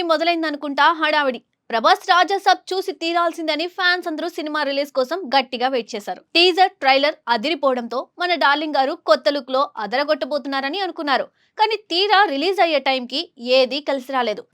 నుండి మొదలైందనుకుంటా హడావిడి. ప్రభాస్ రాజాసాబ్ చూసి తీరాల్సిందని ఫ్యాన్స్ అందరూ సినిమా రిలీజ్ కోసం గట్టిగా వెయిట్ చేశారు. టీజర్ ట్రైలర్ అదిరిపోవడంతో మన డార్లింగ్ గారు కొత్త లుక్ లో అదరగొట్టబోతున్నారని అనుకున్నారు. కానీ తీరా రిలీజ్ అయ్యే టైంకి ఏదీ కలిసి రాలేదు.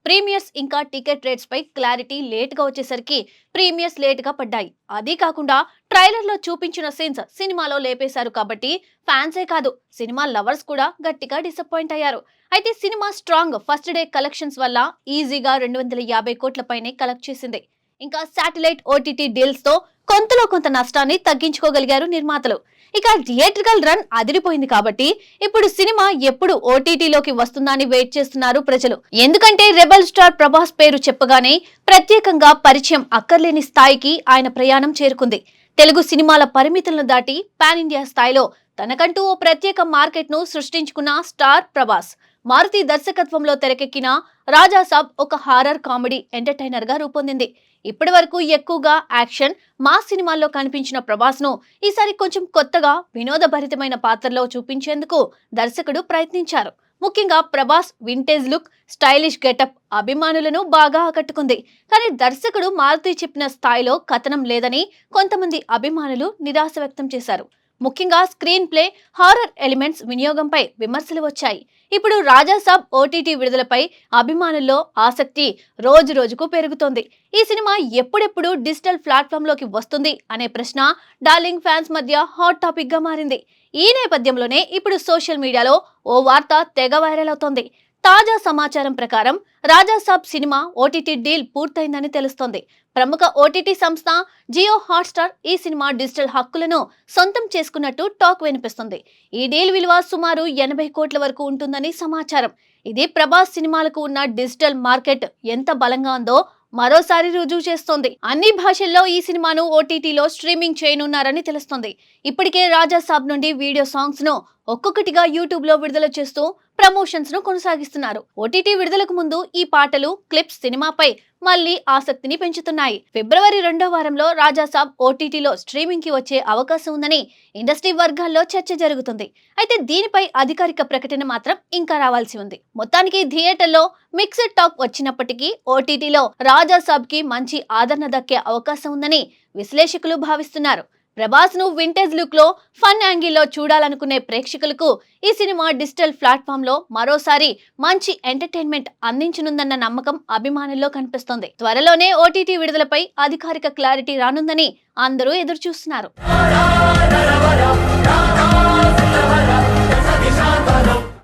ప్రీమియర్స్ ఇంకా టికెట్ రేట్స్ పై క్లారిటీ లేట్ గా వచ్చేసరికి ప్రీమియర్స్ లేట్ గా పడ్డాయి. అదీ కాకుండా ట్రైలర్ లో చూపించిన సీన్స్ సినిమాలో లేపేశారు కాబట్టి ఫ్యాన్సే కాదు సినిమా లవర్స్ కూడా గట్టిగా డిసప్పాయింట్ అయ్యారు. అయితే cinema strong first day collections వల్ల ఈజీగా 250 కోట్ల పైనే కలెక్ట్ చేసింది. ఇంకా శాటిలైట్ ఓటీటీ డీల్స్ తో కొంతలో కొంత నష్టాన్ని తగ్గించుకోగలిగారు నిర్మాతలు. ఇక థియేట్రికల్ రన్ అదిరిపోయింది కాబట్టి ఇప్పుడు సినిమా ఎప్పుడు ఓటీటీలోకి వస్తుందా అని వెయిట్ చేస్తున్నారు ప్రజలు. ఎందుకంటే రెబల్ స్టార్ ప్రభాస్ పేరు చెప్పగానే ప్రత్యేకంగా పరిచయం అక్కర్లేని స్థాయికి ఆయన ప్రయాణం చేరుకుంది. తెలుగు సినిమాల పరిమితులను దాటి పాన్ ఇండియా స్థాయిలో తనకంటూ ఓ ప్రత్యేక మార్కెట్ ను సృష్టించుకున్న స్టార్ ప్రభాస్. మారుతి దర్శకత్వంలో తెరకెక్కిన రాజాసాబ్ ఒక హారర్ కామెడీ ఎంటర్టైనర్ గా రూపొందింది. ఇప్పటి వరకు ఎక్కువగా యాక్షన్ మాస్ సినిమాల్లో కనిపించిన ప్రభాస్ ను ఈసారి కొంచెం కొత్తగా వినోదభరితమైన పాత్రలో చూపించేందుకు దర్శకుడు ప్రయత్నించారు. ముఖ్యంగా Prabhas vintage look, stylish getup అభిమానులను బాగా ఆకట్టుకుంది. కానీ దర్శకుడు మారుతి చెప్పిన స్థాయిలో కథనం లేదని కొంతమంది అభిమానులు నిరాశ వ్యక్తం చేశారు. ముఖ్యంగా స్క్రీన్ ప్లే, హారర్ ఎలిమెంట్స్ వినియోగంపై విమర్శలు వచ్చాయి. ఇప్పుడు రాజాసాబ్ ఓటీటీ విడుదలపై అభిమానుల్లో ఆసక్తి రోజు రోజుకు పెరుగుతోంది. ఈ సినిమా ఎప్పుడెప్పుడు డిజిటల్ ప్లాట్ఫామ్ లోకి వస్తుంది అనే ప్రశ్న డార్లింగ్ ఫ్యాన్స్ మధ్య హాట్ టాపిక్ గా మారింది. ఈ నేపథ్యంలోనే ఇప్పుడు సోషల్ మీడియాలో ఓ వార్త తెగ వైరల్ అవుతోంది. తాజా సమాచారం ప్రకారం రాజాసాబ్ సినిమా ఓటీటీ డీల్ పూర్తయిందని తెలుస్తోంది. ప్రముఖ ఓటీటీ సంస్థ జియో హాట్స్టార్ ఈ సినిమా డిజిటల్ హక్కులను సొంతం చేసుకున్నట్టు టాక్ వినిపిస్తుంది. ఈ డీల్ విలువ సుమారు 80 కోట్ల వరకు ఉంటుందని సమాచారం. ఇది ప్రభాస్ సినిమాలకు ఉన్న డిజిటల్ మార్కెట్ ఎంత బలంగా ఉందో మరోసారి రుజువు చేస్తోంది. అన్ని భాషల్లో ఈ సినిమాను ఓటీటీలో స్ట్రీమింగ్ చేయనున్నారని తెలుస్తోంది. ఇప్పటికే రాజాసాబ్ నుండి వీడియో సాంగ్స్ ను ఒక్కొక్కటిగా యూట్యూబ్ లో విడుదల చేస్తూ ప్రమోషన్స్ ను కొనసాగిస్తున్నారు. ఓటీటీ విడుదలకు ముందు ఈ పాటలు, క్లిప్స్ సినిమాపై మళ్లీ ఆసక్తిని పెంచుతున్నాయి. ఫిబ్రవరి 2వ వారంలో రాజాసాబ్ ఓటీటీలో స్ట్రీమింగ్ కి వచ్చే అవకాశం ఉందని ఇండస్ట్రీ వర్గాల్లో చర్చ జరుగుతుంది. అయితే దీనిపై అధికారిక ప్రకటన మాత్రం ఇంకా రావాల్సి ఉంది. మొత్తానికి థియేటర్లో మిక్స్డ్ టాక్ వచ్చినప్పటికీ ఓటీటీలో రాజాసాబ్ కి మంచి ఆదరణ దక్కే అవకాశం ఉందని విశ్లేషకులు భావిస్తున్నారు. ప్రభాస్ ను వింటేజ్ లుక్ లో ఫన్ యాంగిల్లో చూడాలనుకునే ప్రేక్షకులకు ఈ సినిమా డిజిటల్ ప్లాట్ఫామ్ లో మరోసారి మంచి ఎంటర్టైన్మెంట్ అందించనుందన్న నమ్మకం అభిమానుల్లో కనిపిస్తోంది. త్వరలోనే ఓటీటీ విడుదలపై అధికారిక క్లారిటీ రానుందని అందరూ ఎదురు చూస్తున్నారు.